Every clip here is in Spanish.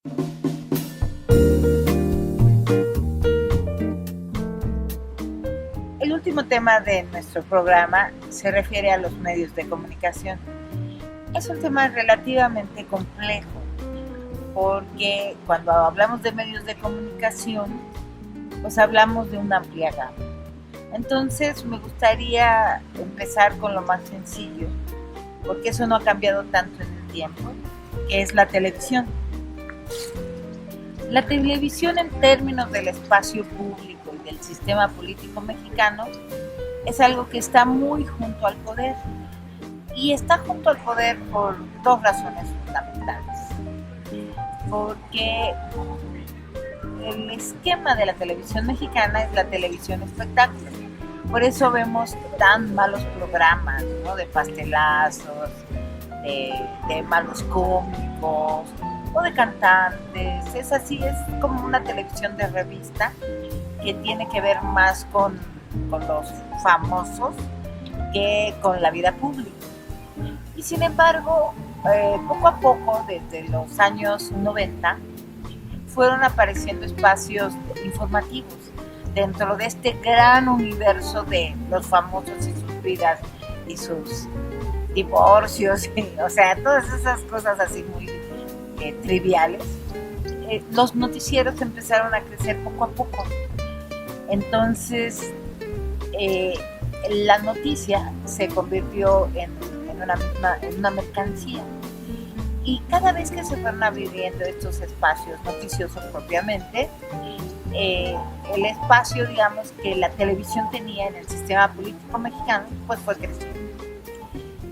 El último tema de nuestro programa se refiere a los medios de comunicación. Es un tema relativamente complejo porque cuando hablamos de medios de comunicación, pues hablamos de una amplia gama. Entonces me gustaría empezar con lo más sencillo, porque eso no ha cambiado tanto en el tiempo, que es la televisión. La televisión en términos del espacio público y del sistema político mexicano es algo que está muy junto al poder. Y está junto al poder por dos razones fundamentales. Porque el esquema de la televisión mexicana es la televisión espectáculo. Por eso vemos tan malos programas, ¿no? De pastelazos, de malos cómicos o de cantantes. Es así, es como una televisión de revista que tiene que ver más con los famosos que con la vida pública. Y sin embargo, poco a poco, desde los años 90, fueron apareciendo espacios informativos dentro de este gran universo de los famosos y sus vidas y sus divorcios, o sea, todas esas cosas así muy triviales. Los noticieros empezaron a crecer poco a poco. Entonces, la noticia se convirtió en una mercancía. Y cada vez que se fueron abriendo estos espacios noticiosos propiamente, el espacio, digamos, que la televisión tenía en el sistema político mexicano, pues fue creciendo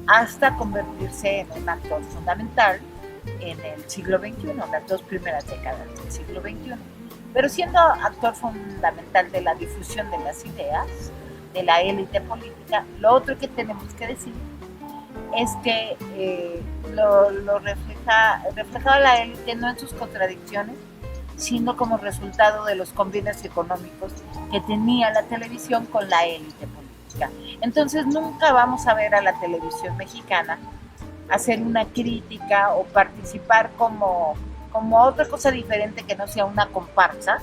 hasta convertirse en un actor fundamental en el siglo XXI, las dos primeras décadas del siglo XXI. Pero siendo actor fundamental de la difusión de las ideas, de la élite política, lo otro que tenemos que decir es que lo reflejaba la élite no en sus contradicciones, sino como resultado de los convenios económicos que tenía la televisión con la élite política. Entonces nunca vamos a ver a la televisión mexicana hacer una crítica o participar como otra cosa diferente que no sea una comparsa,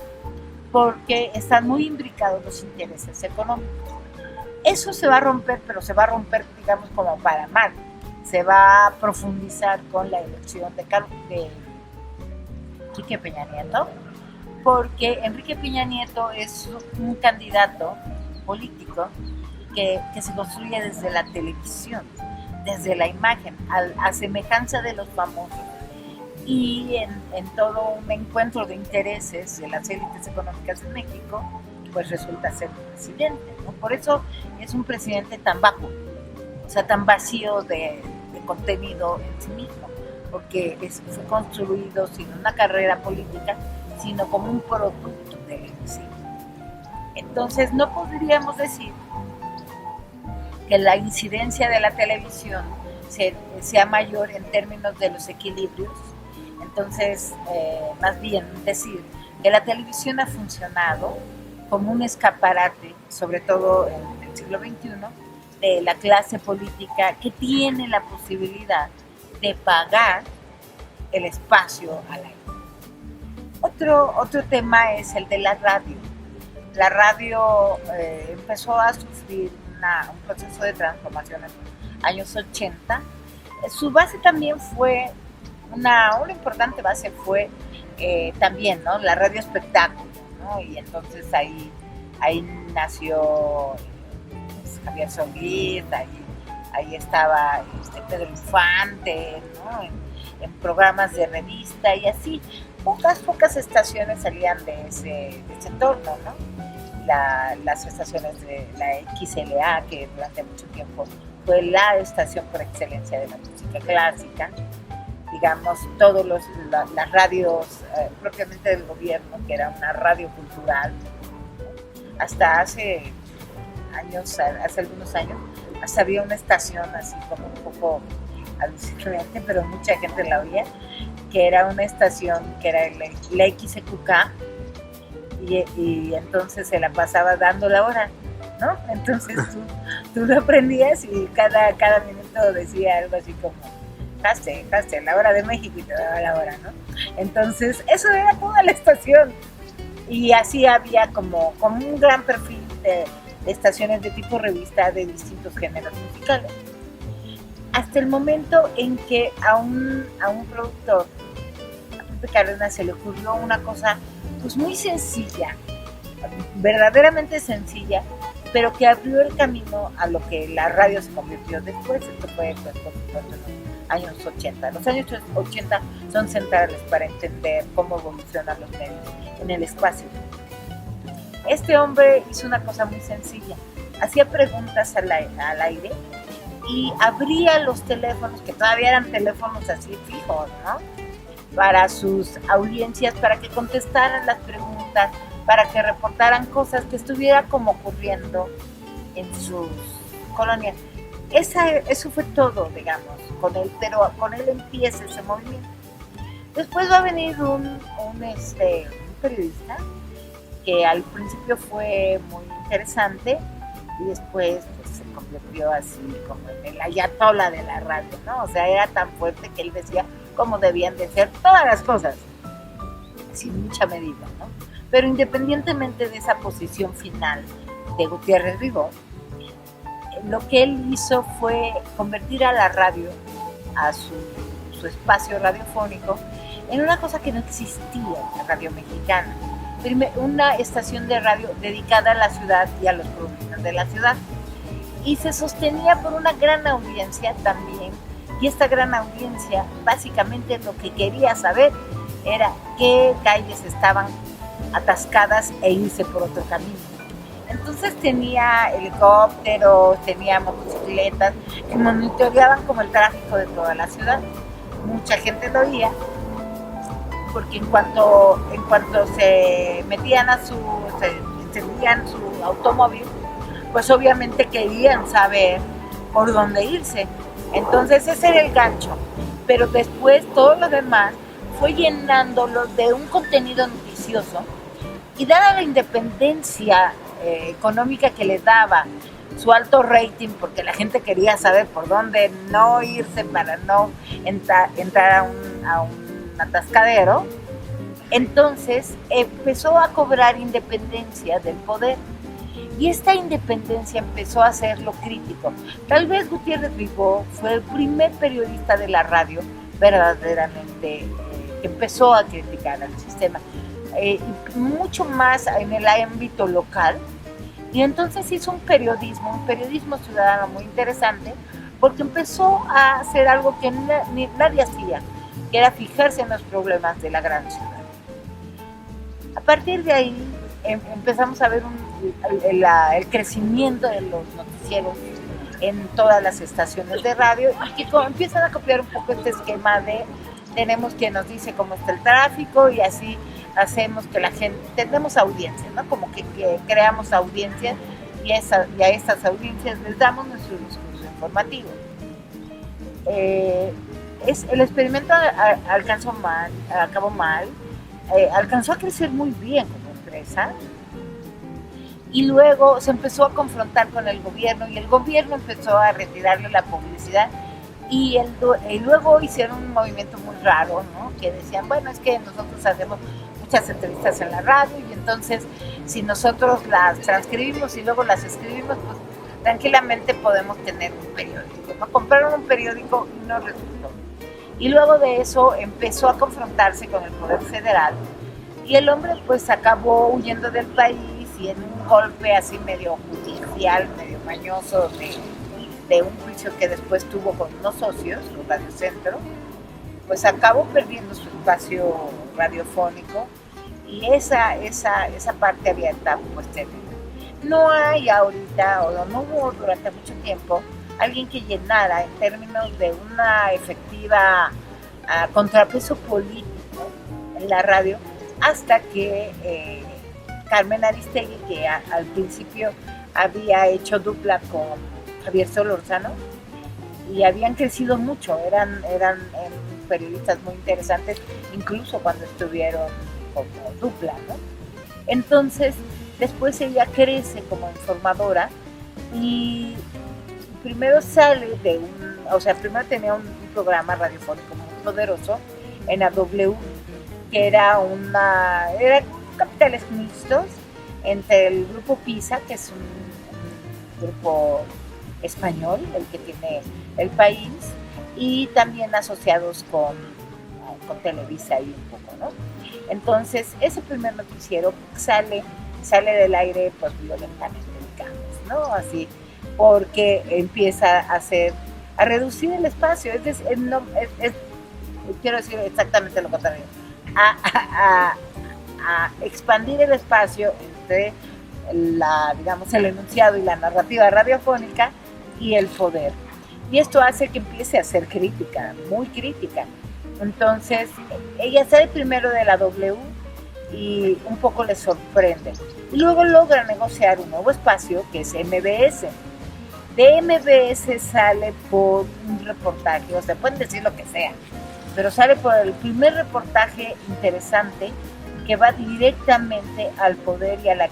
porque están muy imbricados los intereses económicos. Eso se va a romper, pero se va a romper, digamos, como para mal. Se va a profundizar con la elección de Enrique Peña Nieto, porque Enrique Peña Nieto es un candidato político que se construye desde la televisión, desde la imagen, a semejanza de los famosos, y en todo un encuentro de intereses de las élites económicas de México, pues resulta ser un presidente, ¿no? Por eso es un presidente tan bajo, o sea, tan vacío de contenido en sí mismo, porque fue construido sin una carrera política, sino como un producto televisivo. Entonces no podríamos decir que la incidencia de la televisión sea mayor en términos de los equilibrios. Entonces, más bien decir que la televisión ha funcionado como un escaparate, sobre todo en el siglo XXI, de la clase política que tiene la posibilidad de pagar el espacio al aire. Otro tema es el de la radio. La radio empezó a sufrir un proceso de transformación en los años 80. Su base también fue, una importante base fue también, ¿no?, la radio espectáculo, ¿no? Y entonces ahí nació Javier Solís, ahí estaba Pedro Infante, ¿no?, en programas de revista y así. Pocas estaciones salían de ese entorno, ¿no? Las estaciones de la XLA, que durante mucho tiempo fue la estación por excelencia de la música clásica, digamos, las radios propiamente del gobierno, que era una radio cultural, ¿no? Hasta hace algunos años, hasta había una estación así como un poco alucinante, pero mucha gente la oía, que era una estación que era la XQK, y entonces se la pasaba dando la hora, ¿no? Entonces tú lo aprendías y cada minuto decía algo así como jaste, la hora de México y te daba la hora, ¿no? Entonces, eso era toda la estación. Y así había como un gran perfil de estaciones de tipo revista de distintos géneros musicales. Hasta el momento en que a un productor, a Pepe Cárdenas, se le ocurrió una cosa pues muy sencilla, verdaderamente sencilla, pero que abrió el camino a lo que la radio se convirtió después. Esto fue, pues, por supuesto, en los años 80. Los años 80 son centrales para entender cómo evolucionan los medios en el espacio. Este hombre hizo una cosa muy sencilla. Hacía preguntas al aire y abría los teléfonos, que todavía eran teléfonos así fijos, ¿no? Para sus audiencias, para que contestaran las preguntas, para que reportaran cosas que estuviera como ocurriendo en sus colonias. Eso fue todo, digamos, con él, pero con él empieza ese movimiento. Después va a venir un periodista que al principio fue muy interesante y después pues, se convirtió así como en el ayatola de la radio, ¿no? O sea, era tan fuerte que él decía cómo debían de ser todas las cosas, sin mucha medida, ¿no? Pero independientemente de esa posición final de Gutiérrez Ribó, lo que él hizo fue convertir a la radio, a su espacio radiofónico, en una cosa que no existía en la radio mexicana. Una estación de radio dedicada a la ciudad y a los problemas de la ciudad. Y se sostenía por una gran audiencia también, y esta gran audiencia básicamente lo que quería saber era qué calles estaban atascadas e irse por otro camino. Entonces tenía helicópteros, tenía motocicletas que monitoreaban como el tráfico de toda la ciudad. Mucha gente lo oía, porque en cuanto se metían se encendían su automóvil, pues obviamente querían saber por dónde irse. Entonces ese era el gancho, pero después todo lo demás fue llenándolo de un contenido noticioso, y dada la independencia económica que le daba, su alto rating, porque la gente quería saber por dónde no irse para no entrar a un atascadero, entonces empezó a cobrar independencia del poder. Y esta independencia empezó a hacerlo crítico. Tal vez Gutiérrez Ribó fue el primer periodista de la radio verdaderamente que empezó a criticar al sistema, mucho más en el ámbito local. Y entonces hizo un periodismo ciudadano muy interesante, porque empezó a hacer algo que nadie hacía, que era fijarse en los problemas de la gran ciudad. A partir de ahí empezamos a ver el crecimiento de los noticieros en todas las estaciones de radio, y que empiezan a copiar un poco este esquema de tenemos quien nos dice cómo está el tráfico, y así hacemos que la gente, tenemos audiencias, ¿no? Como que creamos audiencias, y a estas audiencias les damos nuestro discurso informativo. El experimento acabó mal, alcanzó a crecer muy bien como empresa, y luego se empezó a confrontar con el gobierno, y el gobierno empezó a retirarle la publicidad, y luego hicieron un movimiento muy raro, ¿no? Que decían, bueno, es que nosotros hacemos muchas entrevistas en la radio, y entonces si nosotros las transcribimos y luego las escribimos, pues tranquilamente podemos tener un periódico, ¿no? Compraron un periódico y no resultó. Y luego de eso empezó a confrontarse con el poder federal, y el hombre pues acabó huyendo del país, y en un golpe así medio judicial, medio mañoso de un juicio que después tuvo con unos socios, los Radio Centro, pues acabó perdiendo su espacio radiofónico, y esa parte abierta pues terminó. No hay ahorita, o no hubo durante mucho tiempo, alguien que llenara en términos de una efectiva contrapeso político en la radio, hasta que Carmen Aristegui, que al principio había hecho dupla con Javier Solórzano, y habían crecido mucho, eran periodistas muy interesantes, incluso cuando estuvieron como dupla, ¿no? Entonces, después ella crece como informadora, y primero sale de un o sea, primero tenía un programa radiofónico muy poderoso en la W, que eran capitales mixtos entre el grupo PISA, que es un grupo español, el que tiene el país, y también asociados con Televisa y un poco, ¿no? Entonces, ese primer noticiero sale del aire, pues, violentamente, digamos, ¿no? Así, porque empieza a reducir el espacio, quiero decir exactamente lo contrario, a expandir el espacio entre digamos, el enunciado y la narrativa radiofónica y el poder. Y esto hace que empiece a ser crítica, muy crítica. Entonces, ella sale primero de la W y un poco le sorprende. Y luego logra negociar un nuevo espacio que es MBS. De MBS sale por un reportaje, o sea, pueden decir lo que sea, pero sale por el primer reportaje interesante que va directamente al poder y a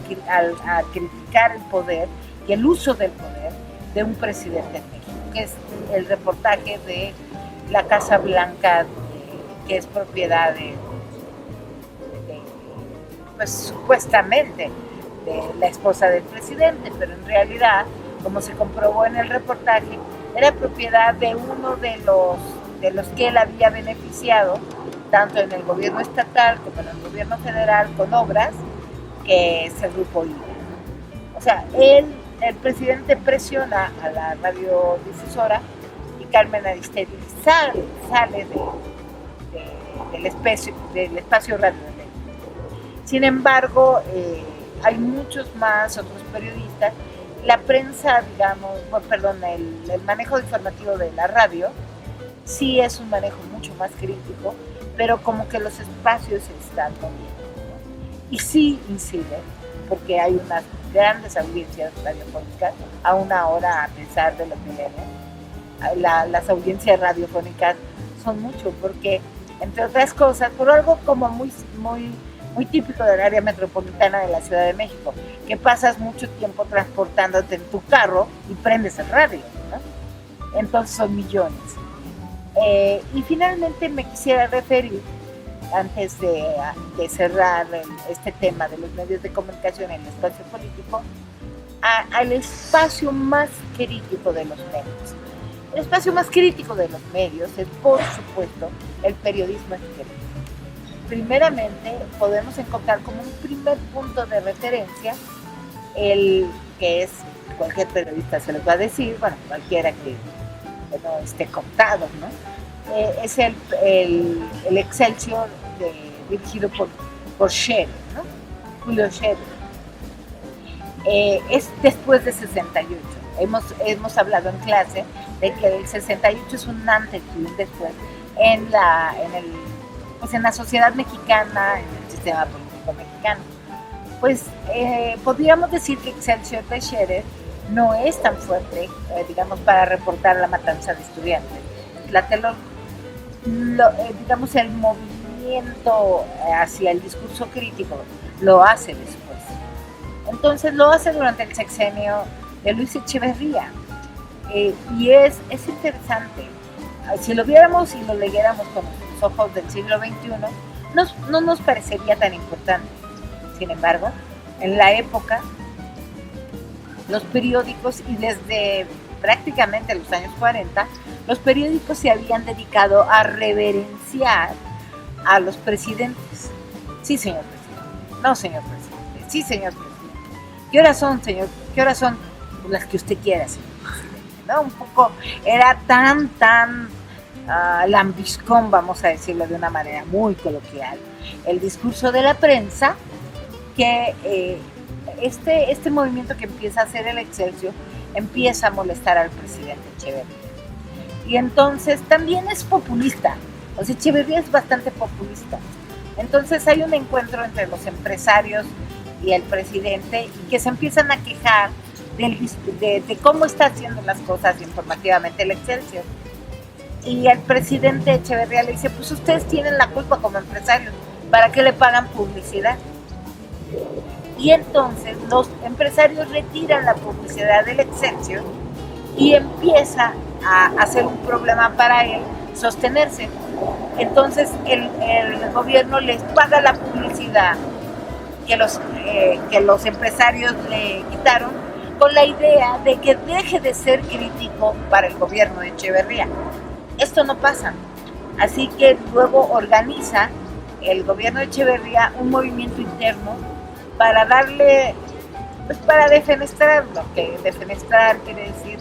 criticar el poder y el uso del poder de un presidente en México, que es el reportaje de la Casa Blanca, que es propiedad pues supuestamente de la esposa del presidente, pero en realidad, como se comprobó en el reportaje, era propiedad de uno de los que él había beneficiado, tanto en el gobierno estatal como en el gobierno federal, con obras, que es el Grupo IVA. O sea, el presidente presiona a la radiodifusora y Carmen Aristegui sale del espacio radio de México. Sin embargo, hay muchos más otros periodistas. La prensa, digamos, el manejo informativo de la radio sí es un manejo mucho más crítico, pero como que los espacios se están moviendo, ¿no? Y sí incide, porque hay unas grandes audiencias radiofónicas, aún ahora, a pesar de los milenios, las audiencias radiofónicas son mucho, porque, entre otras cosas, por algo como muy típico del área metropolitana de la Ciudad de México, que pasas mucho tiempo transportándote en tu carro y prendes el radio, ¿no? Entonces son millones. Y finalmente me quisiera referir, antes de cerrar este tema de los medios de comunicación en el espacio político, al espacio más crítico de los medios. El espacio más crítico de los medios es, por supuesto, el periodismo escrito. Primeramente, podemos encontrar como un primer punto de referencia el que es, cualquier periodista se les va a decir, bueno, cualquiera que no esté contado, ¿no? Es el Excelsior dirigido por Scherer, ¿no? Julio Scherer. Es después de 68. Hemos hablado en clase de que el 68 es un antes y un después en la sociedad mexicana, en el sistema político mexicano. Pues podríamos decir que Excelsior de Scherer no es tan fuerte, digamos, para reportar la matanza de estudiantes. Digamos, el movimiento hacia el discurso crítico lo hace después. Entonces lo hace durante el sexenio de Luis Echeverría. Y es interesante. Si lo viéramos y lo leyéramos con los ojos del siglo XXI, no nos parecería tan importante. Sin embargo, en la época, los periódicos, y desde prácticamente los años 40, los periódicos se habían dedicado a reverenciar a los presidentes. Sí, señor presidente. No, señor presidente. Sí, señor presidente. ¿Qué horas son, señor? ¿Qué horas son? Las que usted quiera, señor presidente, ¿no? Un poco, era tan lambiscón, vamos a decirlo de una manera muy coloquial, el discurso de la prensa, que este movimiento que empieza a hacer el Excelsior empieza a molestar al presidente Echeverría. Y entonces también es populista, o sea, Echeverría es bastante populista. Entonces hay un encuentro entre los empresarios y el presidente, y que se empiezan a quejar de cómo está haciendo las cosas informativamente el Excelsior. Y el presidente Echeverría le dice, pues ustedes tienen la culpa como empresarios, ¿para qué le pagan publicidad? Y entonces los empresarios retiran la publicidad del Excelsior y empieza a ser un problema para él sostenerse. Entonces el gobierno les paga la publicidad que los empresarios le quitaron, con la idea de que deje de ser crítico para el gobierno de Echeverría. Esto no pasa. Así que luego organiza el gobierno de Echeverría un movimiento interno para darle, pues para defenestrarlo, que defenestrar quiere decir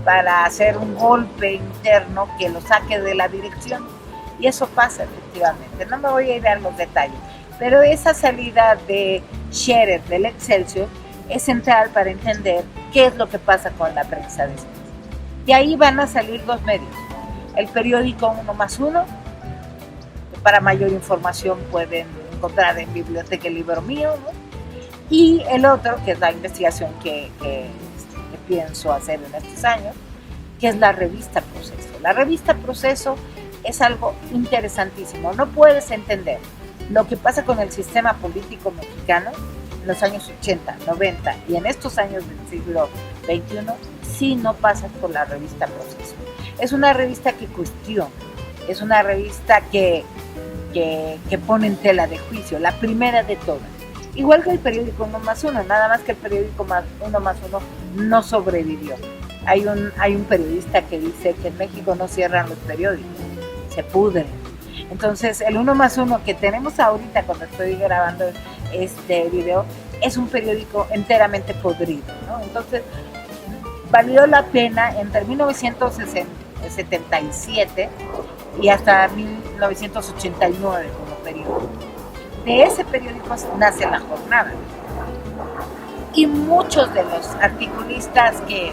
para hacer un golpe interno que lo saque de la dirección. Y eso pasa efectivamente. No me voy a ir a los detalles, pero esa salida de Scherer del Excelsior es central para entender qué es lo que pasa con la prensa de España. De ahí van a salir dos medios. El periódico 1+1, que para mayor información pueden encontrar en Biblioteca el Libro Mío, ¿no? Y el otro, que es la investigación que pienso hacer en estos años, que es la revista Proceso. La revista Proceso es algo interesantísimo. No puedes entender lo que pasa con el sistema político mexicano en los años 80, 90 y en estos años del siglo XXI si no pasas por la revista Proceso. Es una revista que cuestiona, es una revista que pone en tela de juicio, la primera de todas. Igual que el periódico 1+1, nada más que el periódico 1+1 no sobrevivió. Hay un periodista que dice que en México no cierran los periódicos, se pudren. Entonces el 1+1 que tenemos ahorita cuando estoy grabando este video es un periódico enteramente podrido, ¿no? Entonces valió la pena entre 1977 y hasta 1989 como periódico. De ese periódico nace La Jornada. Y muchos de los articulistas que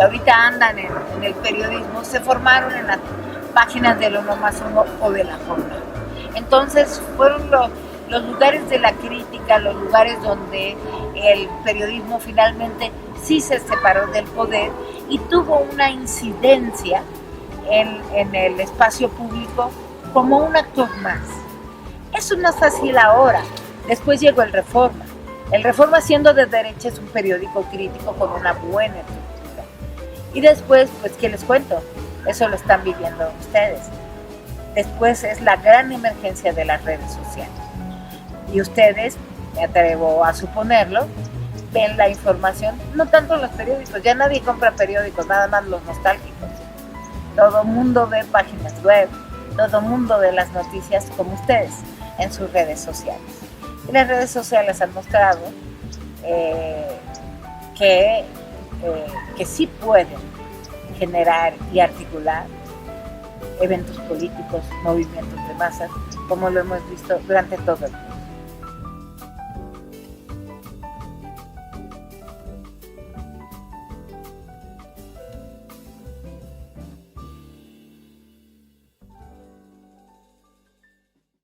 ahorita andan en el periodismo se formaron en las páginas del 1+1 o de La Jornada. Entonces fueron los lugares de la crítica, los lugares donde el periodismo finalmente sí se separó del poder y tuvo una incidencia en el espacio público como un actor más. Eso no es fácil ahora. Después llegó el Reforma. El Reforma, siendo de derecha, es un periódico crítico con una buena estructura. Y después, pues, ¿qué les cuento? Eso lo están viviendo ustedes. Después es la gran emergencia de las redes sociales. Y ustedes, me atrevo a suponerlo, ven la información, no tanto en los periódicos, ya nadie compra periódicos, nada más los nostálgicos. Todo el mundo ve páginas web, todo el mundo ve las noticias como ustedes en sus redes sociales. Y las redes sociales han mostrado que sí pueden generar y articular eventos políticos, movimientos de masas, como lo hemos visto durante todo el tiempo.